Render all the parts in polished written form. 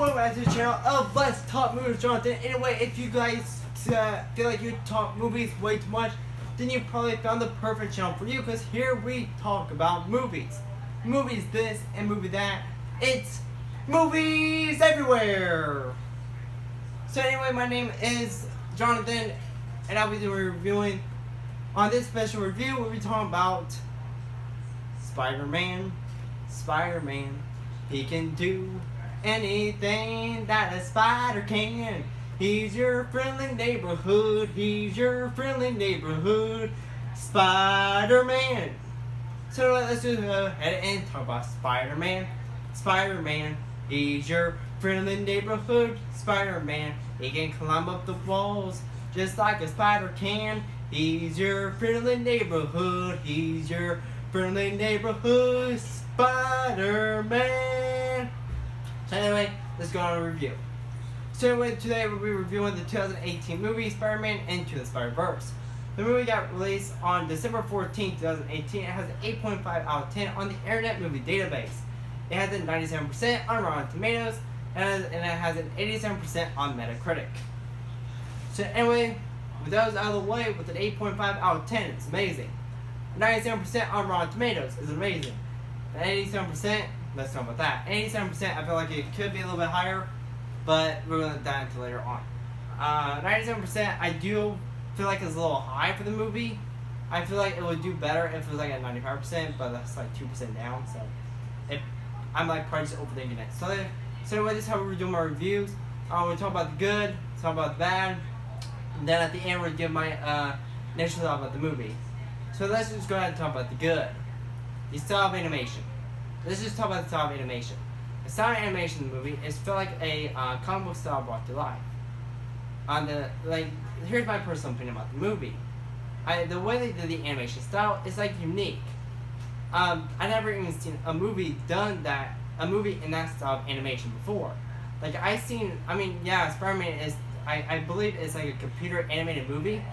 welcome back to the channel of Let's Talk Movies, Jonathan. Anyway, if you guys feel like you talk movies way too much, then you probably found the perfect channel for you, because here we talk about movies. Movies this and movie that. It's movies everywhere. So anyway, my name is Jonathan, and I'll be reviewing. On this special review, we'll be talking about Spider-Man. Spider-Man, he can do anything that a spider can. He's your friendly neighborhood. He's your friendly neighborhood Spider-Man. So let's just go ahead and talk about Spider-Man. Spider-Man, he's your friendly neighborhood Spider-Man. He can climb up the walls just like a spider can. He's your friendly neighborhood. He's your friendly neighborhood Spider-Man. So anyway, let's go on a review. So anyway, today we'll be reviewing the 2018 movie Spider-Man Into the Spider-Verse. The movie got released on December 14, 2018. It has an 8.5 out of 10 on the Internet Movie Database. It has a 97% on Rotten Tomatoes, and it has an 87% on Metacritic. So anyway, with those out of the way, with an 8.5 out of 10, it's amazing. 97% on Rotten Tomatoes is amazing. And 87%, let's talk about that. 87%, I feel like it could be a little bit higher, but we're going to dive into later on. 97%, I do feel like it's a little high for the movie. I feel like it would do better if it was like at 95%, but that's like 2% down, so I'm like probably just overthinking it. So anyway, this is how we're doing my reviews. We'll talk about the good, talk about the bad, and then at the end we'll give my initial thought about the movie. So let's just go ahead and talk about the good. The style of animation. Let's just talk about the style of animation. The style of animation in the movie is feel like a comic book style brought to life. Here's my personal opinion about the movie. The way they did the animation style is like unique. I never even seen a movie in that style of animation before. Spider-Man is, I believe it's like a computer animated movie,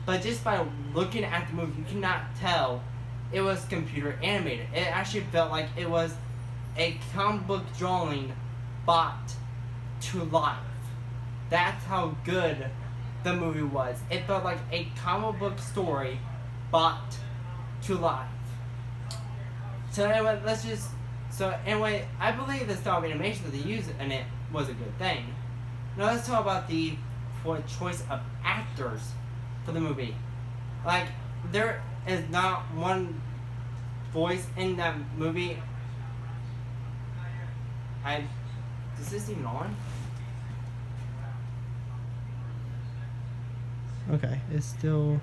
but just by looking at the movie, you cannot tell it was computer animated. It actually felt like it was a comic book drawing brought to life. That's how good the movie was. It felt like a comic book story brought to life. So anyway, I believe the style of animation that they used in it was a good thing. Now let's talk about the choice of actors for the movie. Like, there is not one voice in that movie. Is this even on? Okay, it's still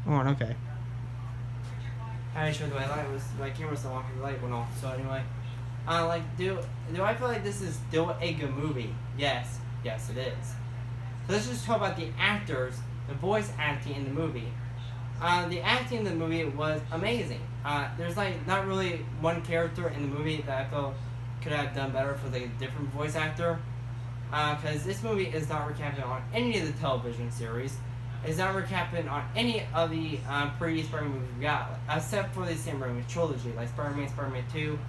on. Okay. I showed the light was my camera still on because the light went off. So anyway, do I feel like this is still a good movie? Yes, it is. So let's just talk about the actors, the voice acting in the movie. The acting in the movie was amazing. There's like not really one character in the movie that I feel could have done better for like a different voice actor. Because this movie is not recapping on any of the television series. It's not recapping on any of the previous Spider-Man movies we got, except for the Sam Raimi trilogy, like Spider-Man, Spider-Man 2,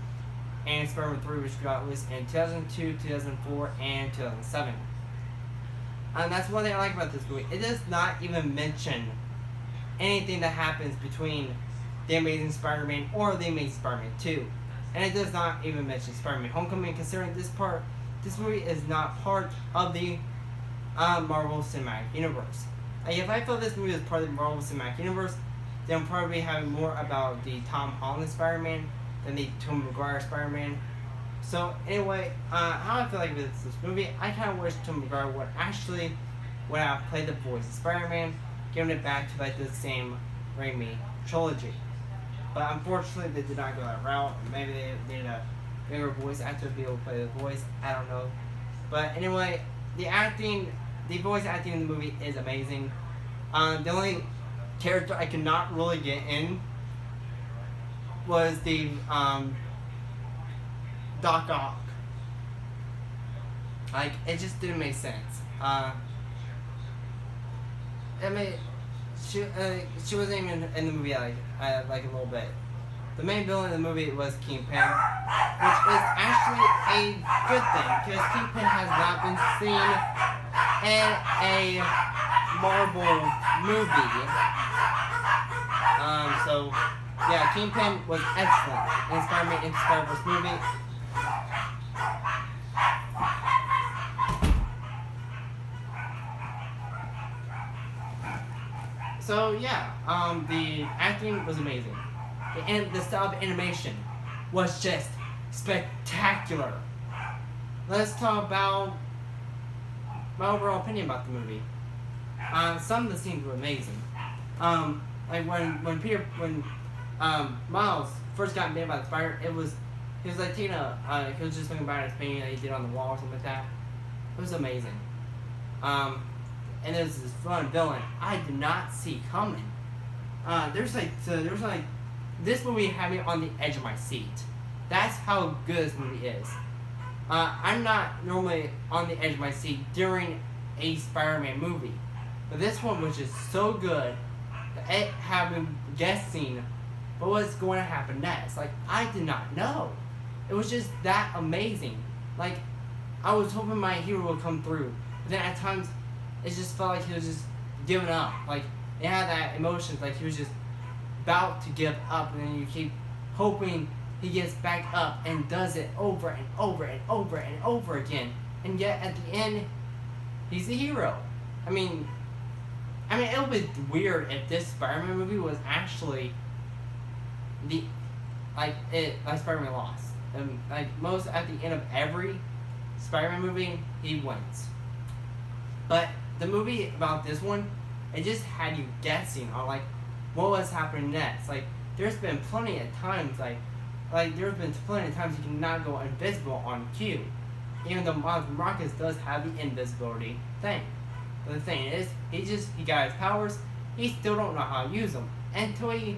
and Spider-Man 3, which got released in 2002, 2004, and 2007. And that's one thing I like about this movie. It does not even mention anything that happens between The Amazing Spider-Man or The Amazing Spider-Man 2. And it does not even mention Spider-Man Homecoming, considering this movie is not part of the Marvel Cinematic Universe. If I felt this movie was part of the Marvel Cinematic Universe, then I'm probably having more about the Tom Holland Spider-Man than the Tobey Maguire Spider-Man. So anyway, how I feel like with this movie, I kind of wish Tobey Maguire would actually, when I played the voice of Spider-Man, giving it back to like the same Raimi trilogy. But unfortunately, they did not go that route. Maybe they needed a bigger voice actor to be able to play the voice. I don't know. But anyway, the voice acting in the movie is amazing. The only character I could not really get in was the Doc Ock. Like, it just didn't make sense. She wasn't even in the movie like a little bit. the main villain in the movie was Kingpin, which is actually a good thing because Kingpin has not been seen in a Marvel movie. So yeah, Kingpin was excellent in Spider-Man into Spider-Verse movie. So yeah, the acting was amazing, and the style of animation was just spectacular. Let's talk about my overall opinion about the movie. Some of the scenes were amazing. Like when Miles first got bit by the spider, he was like taking he was just looking about his painting that he did on the wall or something like that. It was amazing. And there's this fun villain I did not see coming. There's like this movie had me on the edge of my seat. That's how good this movie is. I'm not normally on the edge of my seat during a Spider-Man movie, but this one was just so good that it had me guessing what was going to happen next. Like, I did not know. It was just that amazing. Like, I was hoping my hero would come through, but then at times it just felt like he was just giving up. Like, it had that emotion, like he was just about to give up, and then you keep hoping he gets back up and does it over and over and over and over again. And yet at the end, he's the hero. I mean, it would be weird if this Spider-Man movie was actually like Spider-Man lost. Like most at the end of every Spider-Man movie, he wins. But the movie about this one, it just had you guessing on like what was happening next. Like there's been plenty of times like there's been plenty of times you cannot go invisible on cue. Even though Miles Morales does have the invisibility thing. But the thing is, he got his powers, he still don't know how to use them. Until he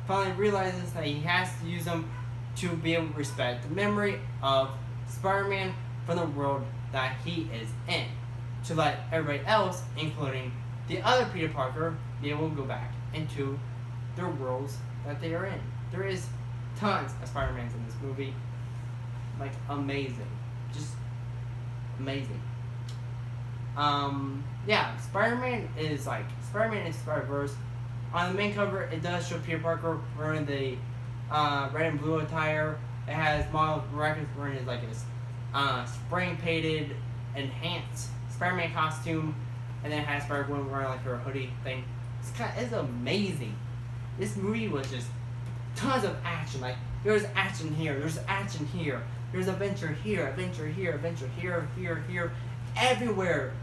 finally realizes that he has to use them to be able to respect the memory of Spider-Man from the world that he is in. To let everybody else, including the other Peter Parker, be able to go back into their worlds that they are in. There is tons of Spider-Mans in this movie. Like, amazing. Just amazing. Yeah, Spider-Man is like Spider-Man into Spider-Verse. On the main cover, it does show Peter Parker wearing the red and blue attire. It has Miles Morales wearing like his spray-painted, enhanced Spider-Man costume, and then it has Spider-Gwen wearing like her hoodie thing. It's amazing. This movie was just tons of action. Like there's action here, there's action here, there's adventure here, adventure here, adventure here, everywhere.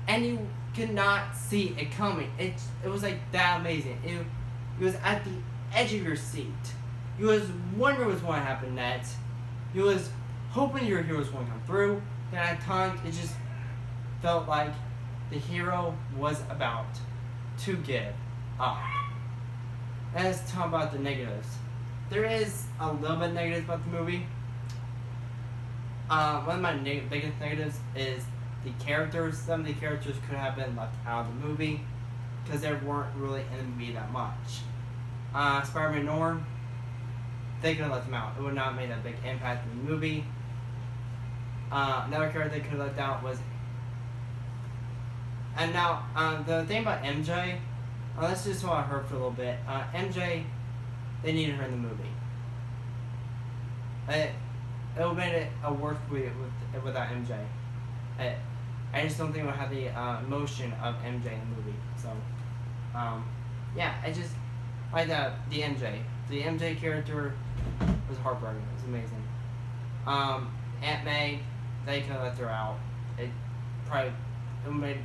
And you could not see it coming. It was like that amazing. It was at the edge of your seat. You was wondering what's going to happen next. You was hoping your hero was going to come through. Then at times it just felt like the hero was about to give up. And let's talk about the negatives. There is a little bit negatives about the movie. One of my biggest negatives is the characters. Some of the characters could have been left out of the movie because they weren't really in the movie that much. Spider-Man Norm, they could have left him out. It would not have made a big impact in the movie. Another character they could have left out was... And now, the thing about MJ, let's just talk about her for a little bit. MJ, they needed her in the movie. It would have made it a worse movie without MJ. I just don't think it would have the emotion of MJ in the movie. So, yeah, I just like the MJ. The MJ character was heartbreaking. It was amazing. Aunt May, they could have left her out. It made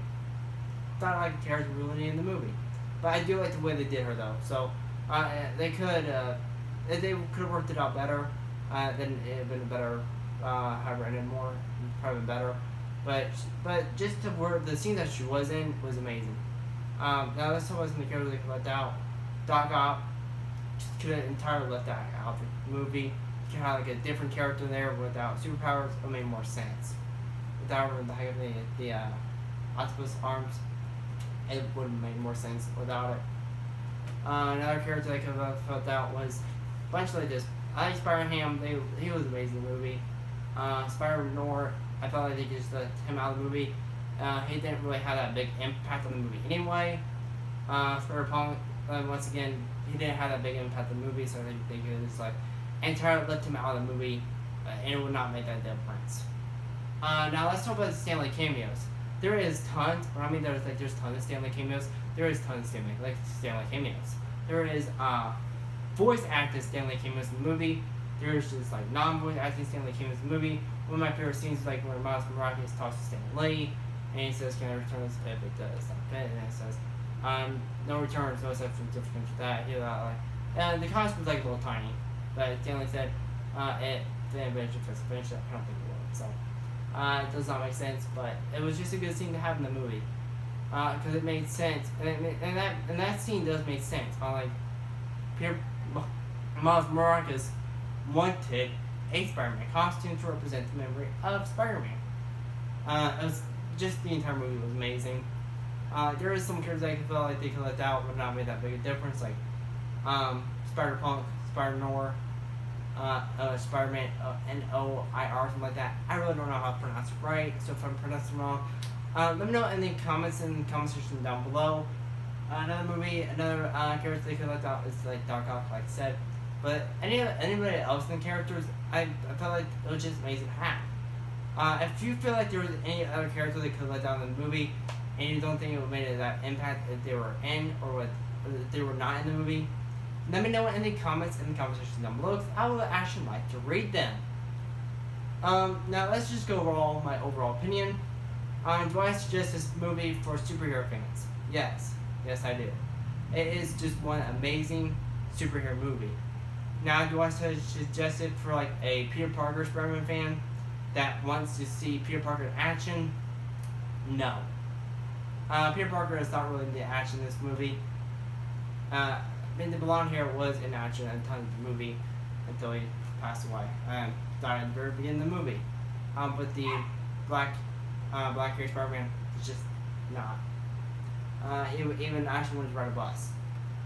not like a character really in the movie. But I do like the way they did her though. So they could have worked it out better. Then it would have been better. Have ended more, probably been better. But just to where the scene that she was in was amazing. Now let's talk about some of the characters they could left out. Doc Ock could have entirely left that out of the movie. You could have like a different character there without superpowers. It made more sense. Without the octopus arms, it would have made more sense without it. Another character I could have felt out was a bunch like this. I like Spider-Ham. He was amazing in the movie. Spider-Nor, I felt like they just let him out of the movie. He didn't really have that big impact on the movie anyway. Spider-Punk, once again, he didn't have that big impact on the movie, so I think they could just like entirely left him out of the movie, and it would not make that difference. Now let's talk about the Stanley cameos. There is tons. When I mean there's tons of Stanley cameos. There is tons of Stanley cameos. There is voice acting Stanley cameos in the movie. There's just like non-voice acting Stanley cameos in the movie. One of my favorite scenes is like when Miles Morales talks to Stan Lee, and he says, "Can I return this if it does?" And it says, "No returns, no substance difference with that." He like, the cost was like a little tiny, but Stanley said, "It didn't eventually finish it. I don't think it will." So. It does not make sense, but it was just a good scene to have in the movie, because it made sense, and that scene does make sense. Like Miles Morales wanted a Spider-Man costume to represent the memory of Spider-Man. It was just the entire movie was amazing. There is some characters I feel like they could let out would not make that big a difference, like Spider-Punk, Spider-Nor. Spider-Man, N-O-I-R, something like that. I really don't know how to pronounce it right, so if I'm pronouncing it wrong, let me know in the comments section down below. Another character they could let out is like Doc Ock, like I said. But anybody else in the characters, I felt like it was just amazing to have. If you feel like there was any other character they could let down in the movie, and you don't think it would have made that impact if they were in or if they were not in the movie, let me know in the comments in the comment section down below, because I would actually like to read them. Now let's just go over my overall opinion. Do I suggest this movie for superhero fans? Yes I do. It is just one amazing superhero movie. Now, do I suggest it for like a Peter Parker Spider-Man fan that wants to see Peter Parker in action? No. Peter Parker is not really into action in this movie. The blonde hair was in action at the time of the movie until he passed away and died at the very beginning of the movie. But the black hair Spider-Man was just not. He even actually wanted to ride a bus.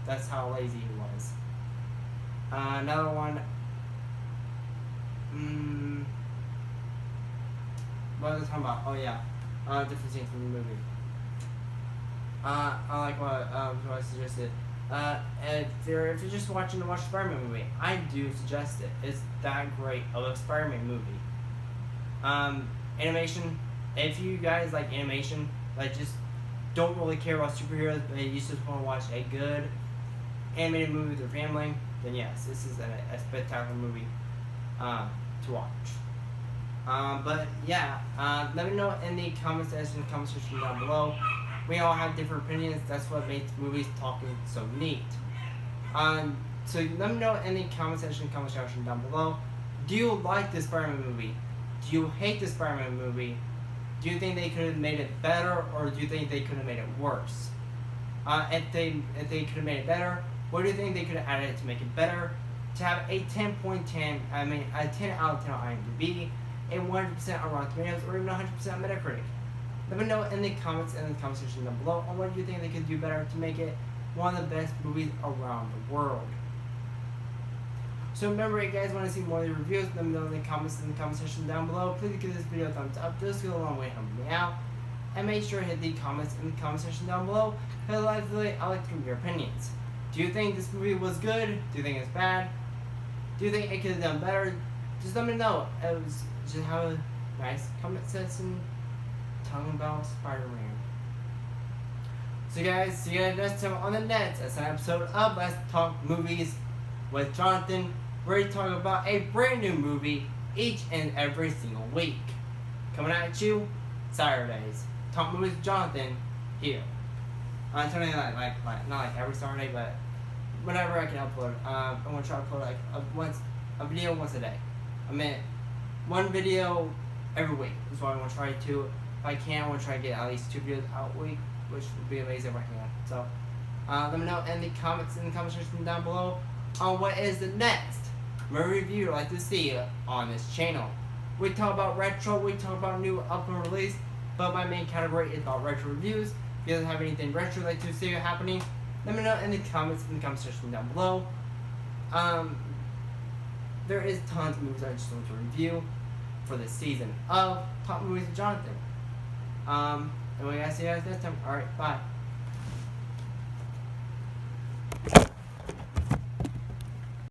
That's how lazy he was. Another one. What was I talking about? Oh yeah, different scenes from the movie. I like what I suggested. If you're just watching the Spider-Man movie, I do suggest it. It's that great of a Spider-Man movie. Animation. If you guys like animation, like just don't really care about superheroes, but you just want to watch a good animated movie with your family, then yes, this is a spectacular movie to watch. But yeah, let me know in the comment section down below. We all have different opinions. That's what makes movies talking so neat. So let me know in the comment section down below. Do you like this Spider-Man movie? Do you hate this Spider-Man movie? Do you think they could have made it better, or do you think they could have made it worse? If they could have made it better, what do you think they could have added to make it better? To have a 10.10, a 10 out of 10 on IMDB, a 100% on Rotten Tomatoes, or even 100% on Metacritic. Let me know in the comments section down below on what you think they could do better to make it one of the best movies around the world. So remember, if you guys want to see more of the reviews, let me know in the comments section down below. Please give this video a thumbs up. This will go a long way helping me out. And make sure to hit the comments in the comment section down below, because I like to hear your opinions. Do you think this movie was good? Do you think it's bad? Do you think it could have done better? Just let me know. It was just have a nice comment section talking about Spider-Man. So guys, see you guys next time on the Nets. That's an episode of Let's Talk Movies with Jonathan. We're talking about a brand new movie each and every single week. Coming at you Saturdays. Talk Movies with Jonathan here. I'm telling you, not like every Saturday, but whenever I can upload. I want to try to upload like a video once a day. One video every week is what I want to try to. If I can, I want to try to get at least 2 videos out a week, which would be amazing if I can. So, let me know in the comments section down below on what is the next movie review you'd like to see on this channel. We talk about retro, we talk about new upcoming release, but my main category is about retro reviews. If you guys have anything retro you'd like to see happening, Let me know in the comments section down below. There is tons of movies I just want to review for this season of Top Movies with Jonathan. And we gotta see you guys next time. Alright, bye.